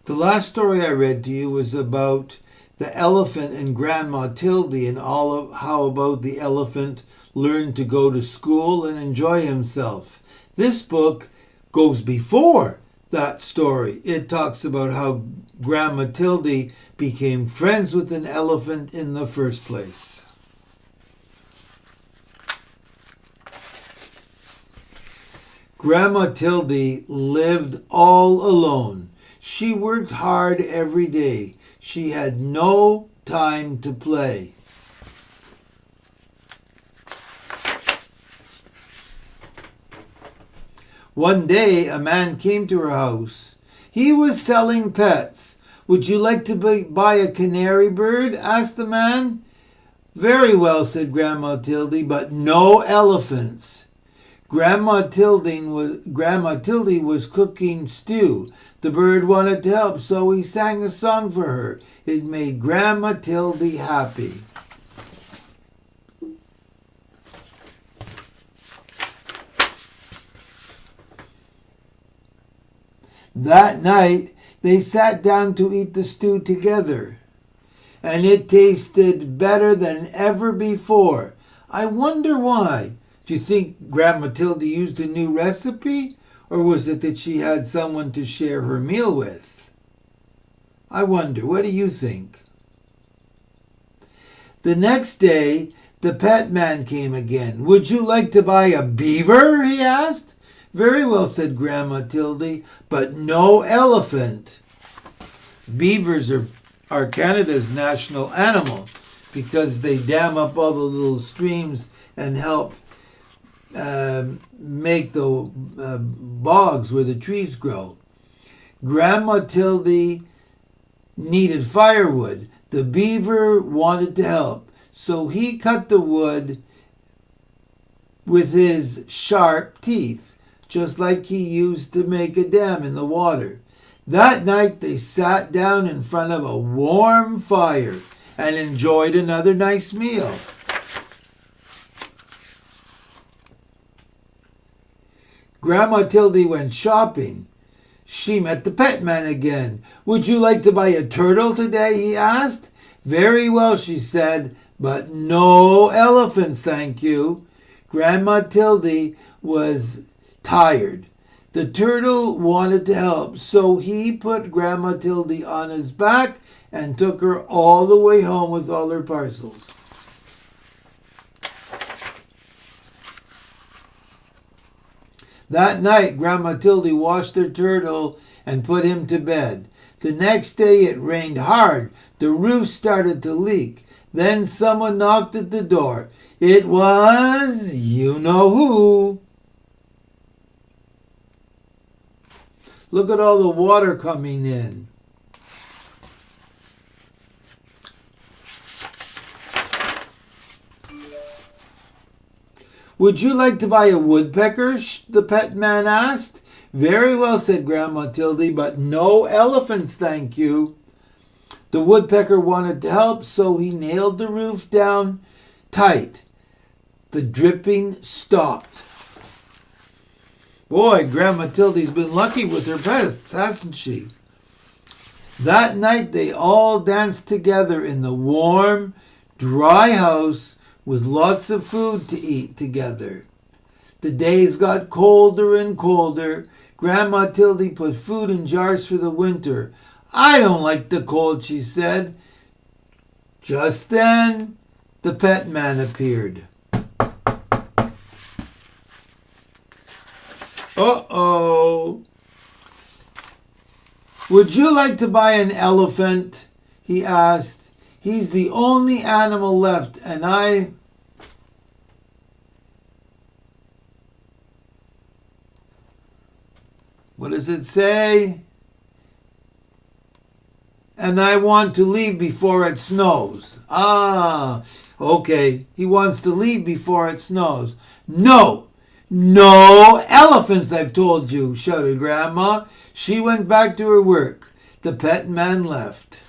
The last story I read to you was about the elephant and Grandma Tildey and all of how about the elephant learned to go to school and enjoy himself. This book goes before that story. It talks about how Grandma Tildey became friends with an elephant in the first place. Grandma Tildey lived all alone. She worked hard every day. She had no time to play. One day, a man came to her house. He was selling pets. "Would you like to buy a canary bird?" asked the man. "Very well," said Grandma Tildey, "but no elephants." Grandma Tildey was cooking stew. The bird wanted to help, so he sang a song for her. It made Grandma Tildey happy. That night, they sat down to eat the stew together, and it tasted better than ever before. I wonder why. Do you think Grandma Tildey used a new recipe, or was it that she had someone to share her meal with? I wonder, what do you think? The next day, the pet man came again. "Would you like to buy a beaver?" he asked. "Very well," said Grandma Tildey, "but no elephant." Beavers are Canada's national animal because they dam up all the little streams and help make the bogs where the trees grow. Grandma Tildey needed firewood. The beaver wanted to help, so he cut the wood with his sharp teeth, just like he used to make a dam in the water. That night they sat down in front of a warm fire and enjoyed another nice meal. Grandma Tildey went shopping. She met the pet man again. "Would you like to buy a turtle today?" he asked. "Very well," she said, "but no elephants, thank you." Grandma Tildey was tired. The turtle wanted to help, so he put Grandma Tildey on his back and took her all the way home with all her parcels. That night, Grandma Tildey washed her turtle and put him to bed. The next day it rained hard. The roof started to leak. Then someone knocked at the door. It was you know who. Look at all the water coming in. "Would you like to buy a woodpecker?" the pet man asked. "Very well," said Grandma Tildey, "but no elephants, thank you." The woodpecker wanted to help, so he nailed the roof down tight. The dripping stopped. Boy, Grandma Tildey's been lucky with her pets, hasn't she? That night they all danced together in the warm, dry house with lots of food to eat together. The days got colder and colder. Grandma Tildey put food in jars for the winter. "I don't like the cold," she said. Just then, the pet man appeared. Uh-oh. "Would you like to buy an elephant?" he asked. "He's the only animal left, and what does it say? "And I want to leave before it snows." Ah, okay. He wants to leave before it snows. "No! No elephants, I've told you," shouted Grandma. She went back to her work. The pet man left.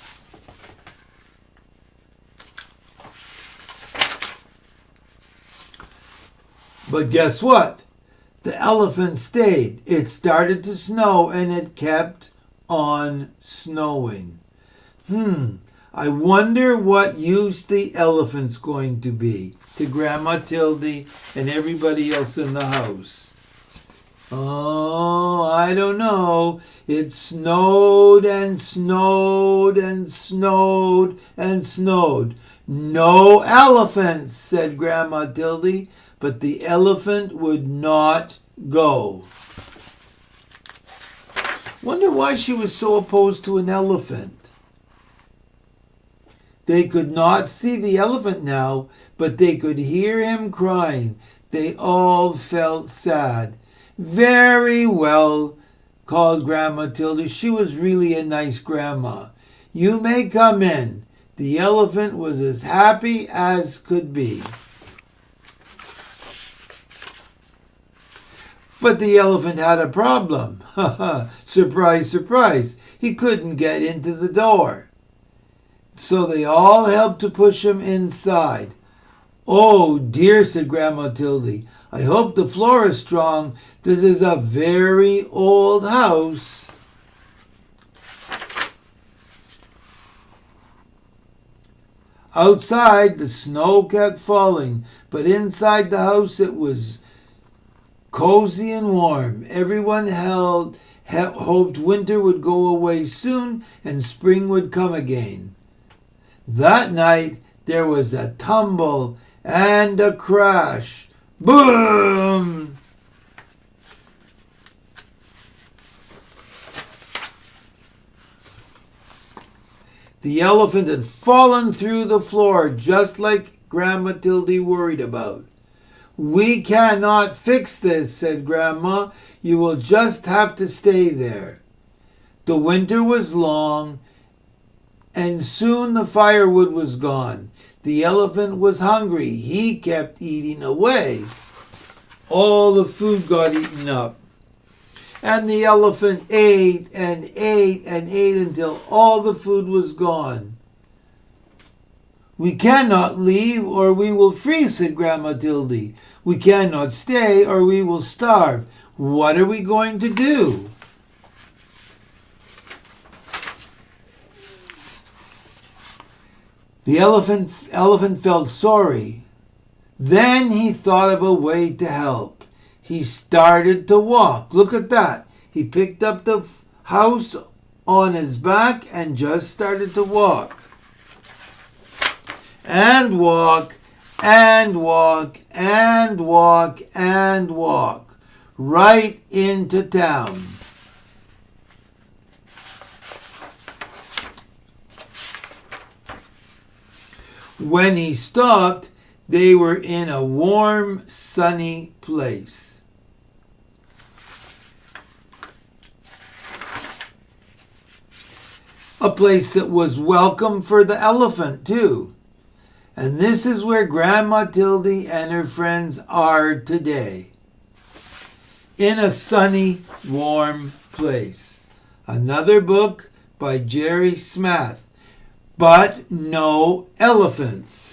But guess what? The elephant stayed. It started to snow and it kept on snowing. I wonder what use the elephant's going to be to Grandma Tildey and everybody else in the house. Oh, I don't know. It snowed and snowed and snowed and snowed. No elephants, said Grandma Tildey, but the elephant would not go. Wonder why she was so opposed to an elephant. They could not see the elephant now, but they could hear him crying. They all felt sad. Very well, called Grandma Tildey. She was really a nice grandma. You may come in. The elephant was as happy as could be. But the elephant had a problem. Surprise, surprise. He couldn't get into the door. So they all helped to push him inside. Oh dear, said Grandma Tildey. I hope the floor is strong. This is a very old house. Outside, the snow kept falling, but inside the house it was cozy and warm. Everyone hoped winter would go away soon and spring would come again. That night, there was a tumble and a crash. Boom! The elephant had fallen through the floor, just like Grandma Tildey worried about. We cannot fix this, said Grandma. You will just have to stay there. The winter was long, and soon the firewood was gone. The elephant was hungry. He kept eating away. All the food got eaten up. And the elephant ate and ate and ate until all the food was gone. We cannot leave or we will freeze, said Grandma Tildey. We cannot stay or we will starve. What are we going to do? The elephant felt sorry. Then he thought of a way to help. He started to walk. Look at that. He picked up the house on his back and just started to walk. And walk, and walk, and walk, and walk. Right into town. When he stopped, they were in a warm, sunny place. A place that was welcome for the elephant, too. And this is where Grandma Tildey and her friends are today. In a sunny, warm place. Another book by Jerry Smath. But no elephants.